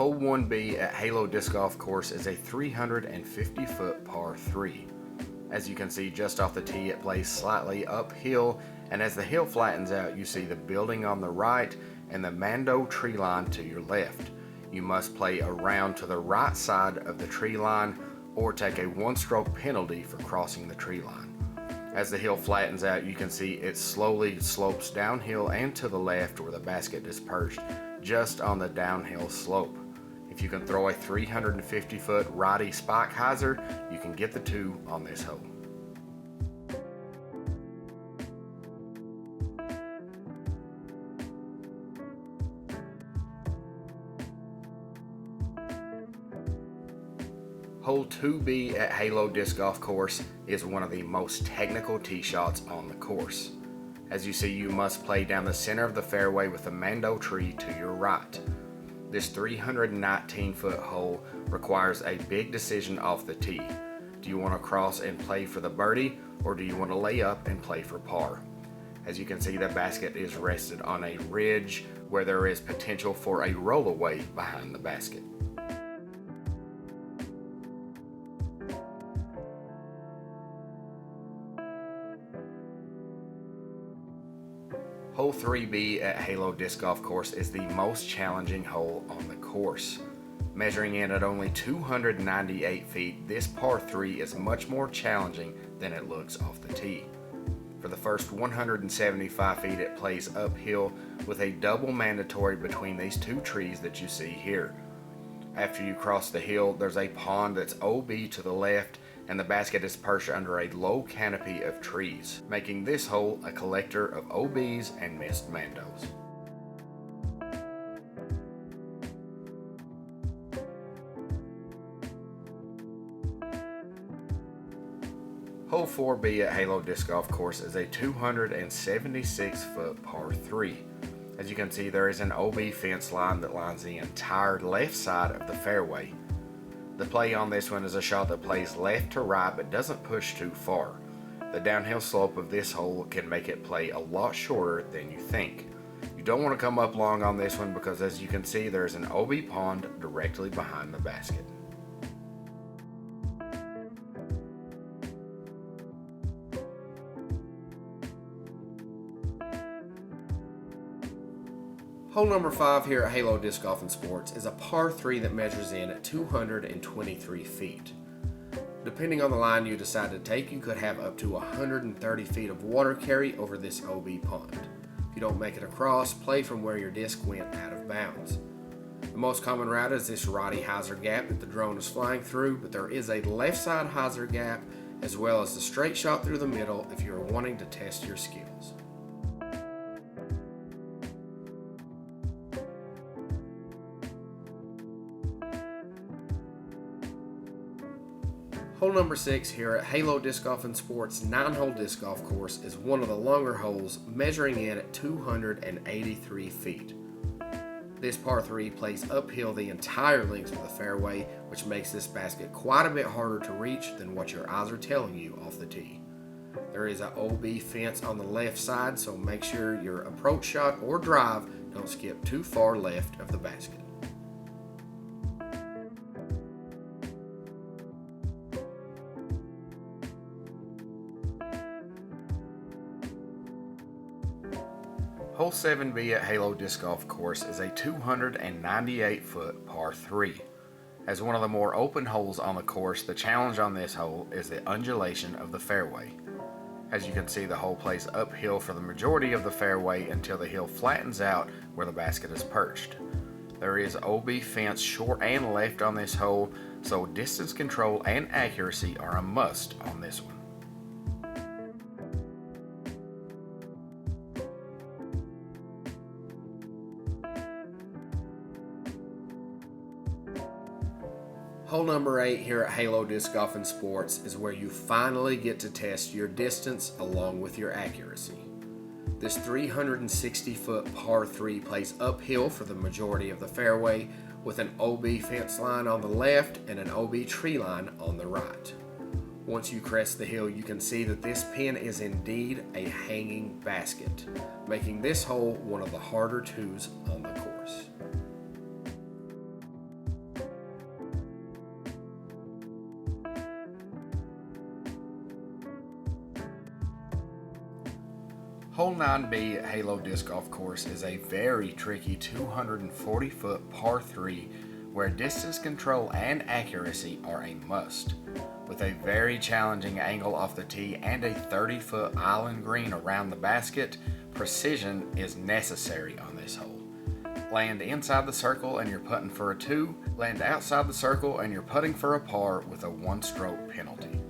Hole 1B at Halo Disc Golf Course is a 350-foot par 3. As you can see just off the tee, it plays slightly uphill, and as the hill flattens out, you see the building on the right and the Mando tree line to your left. You must play around to the right side of the tree line or take a one-stroke penalty for crossing the tree line. As the hill flattens out, you can see it slowly slopes downhill and to the left where the basket is perched just on the downhill slope. If you can throw a 350-foot righty spike hyzer, you can get the 2 on this hole. Hole 2B at Halo Disc Golf Course is one of the most technical tee shots on the course. As you see, you must play down the center of the fairway with the Mando tree to your right. This 319-foot hole requires a big decision off the tee. Do you want to cross and play for the birdie, or do you want to lay up and play for par? As you can see, the basket is rested on a ridge where there is potential for a rollaway behind the basket. Hole 3B at Halo Disc Golf Course is the most challenging hole on the course. Measuring in at only 298 feet, this par 3 is much more challenging than it looks off the tee. For the first 175 feet, it plays uphill with a double mandatory between these 2 trees that you see here. After you cross the hill, there's a pond that's OB to the left, and the basket is perched under a low canopy of trees, making this hole a collector of OBs and missed Mandos. Hole 4B at Halo Disc Golf Course is a 276-foot par 3. As you can see, there is an OB fence line that lines the entire left side of the fairway. The play on this one is a shot that plays left to right but doesn't push too far. The downhill slope of this hole can make it play a lot shorter than you think. You don't want to come up long on this one because, as you can see, there's an OB pond directly behind the basket. Hole number 5 here at Halo Disc Golf and Sports is a par 3 that measures in at 223 feet. Depending on the line you decide to take, you could have up to 130 feet of water carry over this OB pond. If you don't make it across, play from where your disc went out of bounds. The most common route is this righty hyzer gap that the drone is flying through, but there is a left side hyzer gap as well as the straight shot through the middle if you are wanting to test your skills. Hole number 6 here at Halo Disc Golf and Sports 9-hole disc golf course is one of the longer holes, measuring in at 283 feet. This par 3 plays uphill the entire length of the fairway, which makes this basket quite a bit harder to reach than what your eyes are telling you off the tee. There is an OB fence on the left side, so make sure your approach shot or drive don't skip too far left of the basket. Hole 7B at Halo Disc Golf Course is a 298-foot par 3. As one of the more open holes on the course, the challenge on this hole is the undulation of the fairway. As you can see, the hole plays uphill for the majority of the fairway until the hill flattens out where the basket is perched. There is OB fence short and left on this hole, so distance control and accuracy are a must on this one. Hole number 8 here at Halo Disc Golf and Sports is where you finally get to test your distance along with your accuracy. This 360-foot par 3 plays uphill for the majority of the fairway with an OB fence line on the left and an OB tree line on the right. Once you crest the hill, you can see that this pin is indeed a hanging basket, making this hole one of the harder twos on the course. Hole 9B at Halo Disc Golf Course is a very tricky 240-foot par 3 where distance control and accuracy are a must. With a very challenging angle off the tee and a 30-foot island green around the basket, precision is necessary on this hole. Land inside the circle and you're putting for a 2, land outside the circle and you're putting for a par with a 1-stroke penalty.